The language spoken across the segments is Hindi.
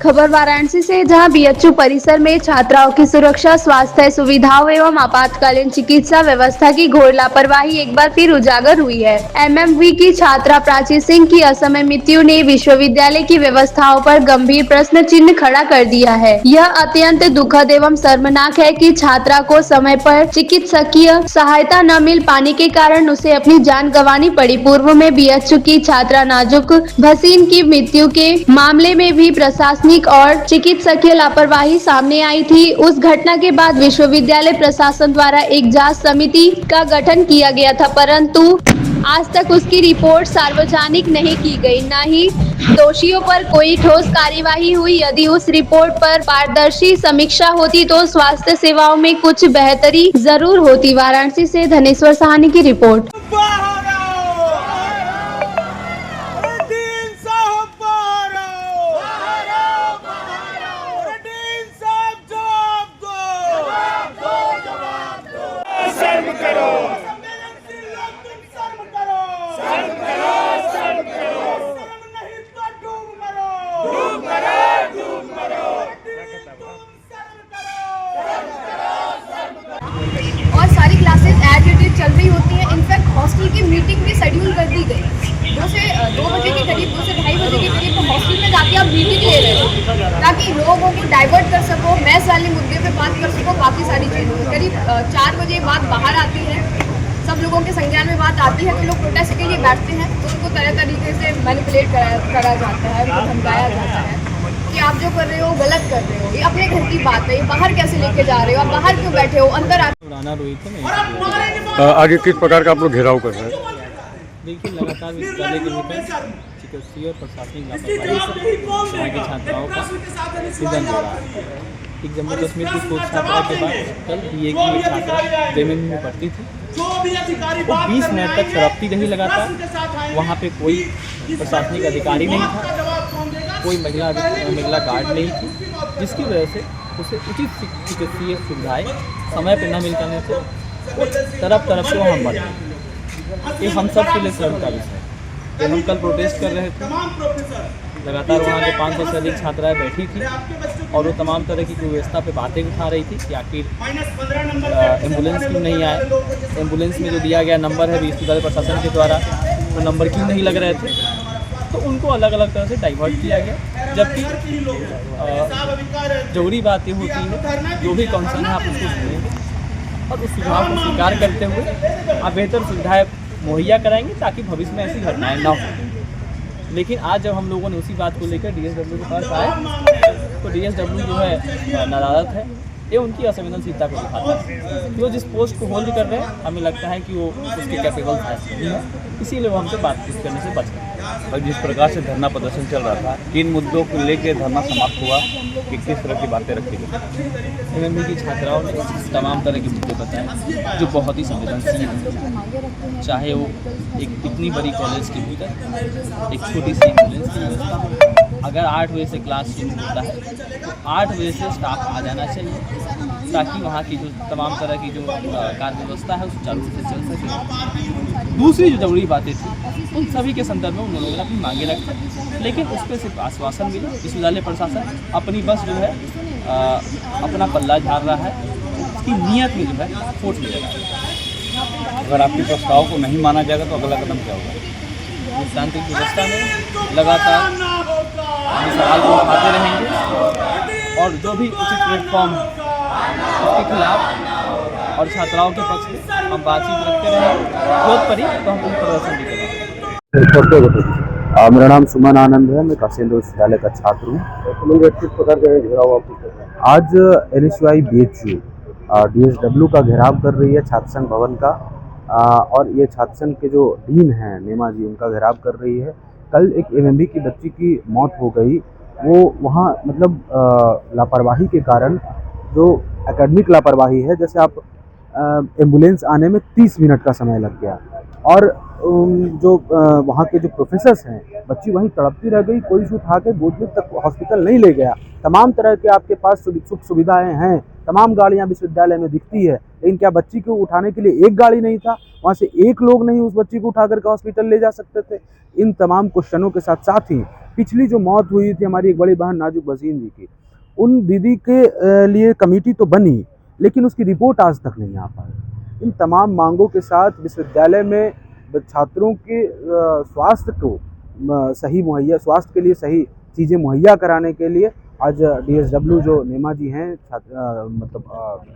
खबर वाराणसी से, जहां बीएचयू परिसर में छात्राओं की सुरक्षा, स्वास्थ्य सुविधाओं एवं आपातकालीन चिकित्सा व्यवस्था की घोर लापरवाही एक बार फिर उजागर हुई है। एमएमवी की छात्रा प्राची सिंह की असमय मृत्यु ने विश्वविद्यालय की व्यवस्थाओं पर गंभीर प्रश्न चिन्ह खड़ा कर दिया है। यह अत्यंत दुखद एवं शर्मनाक है कि छात्रा को समय पर चिकित्सकीय सहायता न मिल पाने के कारण उसे अपनी जान गंवानी पड़ी। पूर्व में बीएचयू की छात्रा नाजुक भसीन की मृत्यु के मामले में भी प्रशासनिक और चिकित्सकीय लापरवाही सामने आई थी। उस घटना के बाद विश्वविद्यालय प्रशासन द्वारा एक जांच समिति का गठन किया गया था, परंतु आज तक उसकी रिपोर्ट सार्वजनिक नहीं की गई, न ही दोषियों पर कोई ठोस कार्यवाही हुई। यदि उस रिपोर्ट पर पारदर्शी समीक्षा होती तो स्वास्थ्य सेवाओं में कुछ बेहतरी जरूर होती। वाराणसी से धनेश्वर सहानी की रिपोर्ट। और सारी क्लासेस एज इट इज चल रही होती हैं। इनफैक्ट हॉस्टल की मीटिंग भी शेड्यूल कर दी गई। 2 बजे के करीब, 2 से ढाई बजे के करीब हॉस्टल में जाके आप मीटिंग ले रहे हो ताकि लोगों को डाइवर्ट कर सको, मैथ्स वाले मुद्दे पे बात कर सको, बाकी सारी चीज़ों में। करीब 4 बजे बात बाहर आती है, सब लोगों के संज्ञान में बात आती है तो लोग प्रोटेस्ट के लिए बैठते हैं, तो उनको तरह तरीके से मैनिपुलेट करा जाता है, उनको धमकाया जाता है कि आप जो कर रहे हो गलत कर रहे हो, ये अपने घर की बात है, ये बाहर कैसे लेके जा रहे हो, आप बाहर क्यों बैठे हो, अंदर आगे किस प्रकार का आप लोग घेराव कर रहे हैं? देखिए, लगातार विद्यालय के भीतर चिकित्सीय और प्रशासनिक लापरवाही से यहाँ की छात्राओं का निधन हो रहा है। एक जम्मू कश्मीर की स्पोर्ट्स छात्रा के बाद कल बीए की एक छात्रा जेएमएम में पढ़ती थी, वो 20 मिनट तक तड़पती रही लगातार। वहाँ पे कोई प्रशासनिक अधिकारी नहीं था, कोई महिला गार्ड नहीं थी, जिसकी वजह से उसे उचित चिकित्सीय सुविधाएं समय पर न मिल पाने से वो तरफ के वहाँ मर गए। ये हम सब के लिए शर्म का विषय है। जब हम कल प्रोटेस्ट कर रहे थे, लगातार वहाँ के 500 से अधिक छात्राएं बैठी थी और वो तमाम तरह की व्यवस्था पे बातें उठा रही थी कि आखिर एम्बुलेंस क्यों नहीं आए, एम्बुलेंस में जो दिया गया नंबर है विश्वविद्यालय प्रशासन के द्वारा, वो नंबर क्यों नहीं लग रहे थे। तो उनको अलग अलग तरह से डाइवर्ट किया गया, जबकि जरूरी बातें होती है, जो भी कंसर्न है आप उसको सुनेंगे और उस सुझाव को स्वीकार करते हुए आप बेहतर सुविधाएं मुहैया कराएंगे ताकि भविष्य में ऐसी घटनाएं ना हो। लेकिन आज जब हम लोगों ने उसी बात को लेकर डीएसडब्ल्यू के पास आए तो डीएसडब्ल्यू जो है नाराज़ है, ये उनकी असंवेदनशीलता को दिखाता है। जो जिस पोस्ट को होल्ड कर रहे हैं हमें लगता है कि वो उसके कैपेबल है, इसीलिए वो हमसे बातचीत करने से बच गए। और जिस प्रकार से धरना प्रदर्शन चल रहा था, किन मुद्दों को लेकर धरना समाप्त हुआ कि किस तरह की बातें रखी गई? एमएमवी की छात्राओं ने तमाम तरह के मुद्दे बताए जो बहुत ही संवेदनशील हैं, चाहे वो एक इतनी बड़ी कॉलेज के भीतर एक छोटी सी एम्बुलेंस की व्यवस्था। अगर 8 बजे से क्लास शुरू होता है तो 8 बजे से स्टाफ आ जाना चाहिए ताकि वहाँ की जो तमाम तरह की जो कार्य व्यवस्था है सुचारू रूप से चल सके। दूसरी जो जरूरी बातें थी उन सभी के संदर्भ में उन लोगों ने अपनी मांगे रखी, लेकिन उस पर सिर्फ आश्वासन मिला। विश्वविद्यालय प्रशासन अपनी बस जो है अपना पल्ला झाड़ रहा है, उसकी नीयत में जो है खोट मिल रहा है। अगर आपके प्रस्ताव को नहीं माना जाएगा तो अगला कदम क्या होगा? लोकतांत्रिक व्यवस्था में लगातार हम सवाल को उठाते रहेंगे और जो भी उचित प्लेटफॉर्म उसके खिलाफ और छात्राओं के पक्ष में हम बातचीत रखते रहेंगे। जरूरत पड़ी तो हम प्रदर्शन भी करेंगे। मेरा नाम सुमन आनंद है, मैं काशीन्द्र विश्वविद्यालय का छात्र हूँ। आज NSUI BHU DSW का घेराव कर रही है छात्र संघ भवन का, और ये छात्र संघ के जो डीन हैं नेमा जी, उनका घेराव कर रही है। कल एक MMB की बच्ची की मौत हो गई, वो वहाँ मतलब लापरवाही के कारण, जो एकेडमिक लापरवाही है, जैसे आप एम्बुलेंस आने में 30 मिनट का समय लग गया और जो वहाँ के जो प्रोफेसर्स हैं, बच्ची वहीं तड़पती रह गई, कोई उसे उठा के गोद में तक हॉस्पिटल नहीं ले गया। तमाम तरह के आपके पास सुख सुविधाएं हैं, तमाम गाड़ियाँ विश्वविद्यालय में दिखती है, लेकिन क्या बच्ची को उठाने के लिए एक गाड़ी नहीं था? वहाँ से एक लोग नहीं उस बच्ची को उठा करके हॉस्पिटल ले जा सकते थे। इन तमाम क्वेश्चनों के साथ साथ ही पिछली जो मौत हुई थी हमारी एक बड़ी बहन नाजुक भसीन जी की, उन दीदी के लिए कमेटी तो बनी लेकिन उसकी रिपोर्ट आज तक नहीं आ पाई। इन तमाम मांगों के साथ विश्वविद्यालय में छात्रों के स्वास्थ्य को स्वास्थ्य के लिए सही चीज़ें मुहैया कराने के लिए आज DSW जो नेमा जी हैं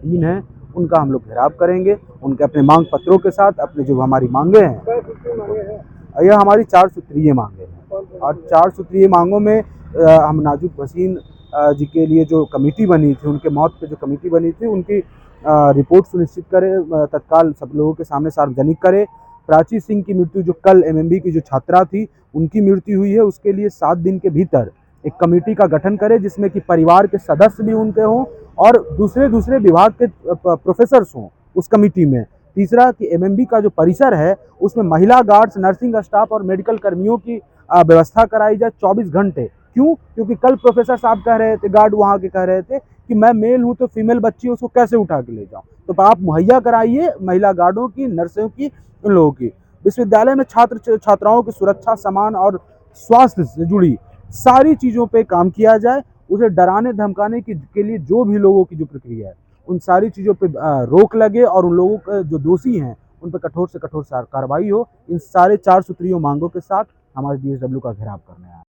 डीन हैं, उनका हम लोग घेराव करेंगे। उनके अपने मांग पत्रों के साथ अपने जो हमारी मांगे हैं, यह हमारी 4 सूत्रीय मांगे हैं और 4 सूत्रीय मांगों में हम नाजुक भसीन जी के लिए जो कमेटी बनी थी, उनके मौत पे जो कमेटी बनी थी, उनकी रिपोर्ट सुनिश्चित करें, तत्काल सब लोगों के सामने सार्वजनिक करें। प्राची सिंह की मृत्यु जो कल MMB की जो छात्रा थी उनकी मृत्यु हुई है, उसके लिए 7 दिन के भीतर एक कमेटी का गठन करें जिसमें कि परिवार के सदस्य भी उनके हों और दूसरे विभाग के प्रोफेसर्स हों उस कमेटी में। तीसरा कि MMB का जो परिसर है उसमें महिला गार्ड्स, नर्सिंग स्टाफ और मेडिकल कर्मियों की व्यवस्था कराई जाए 24 घंटे। क्यों? क्योंकि कल प्रोफेसर साहब कह रहे थे, गार्ड वहाँ के कह रहे थे कि मैं मेल हूँ तो फीमेल बच्ची उसको कैसे उठा के ले जाऊँ, तो आप मुहैया कराइए महिला गार्डों की, नर्सों की, इन लोगों की। विश्वविद्यालय में छात्र छात्राओं की सुरक्षा, सामान और स्वास्थ्य से जुड़ी सारी चीज़ों पे काम किया जाए। उसे डराने धमकाने के लिए जो भी लोगों की जो प्रक्रिया है उन सारी चीज़ों पे रोक लगे और उन लोगों के जो दोषी हैं उन पर कठोर से कठोर कार्रवाई हो। इन सारे 4 सूत्रीय मांगों के साथ हमारे DSW का घेराव करने आया।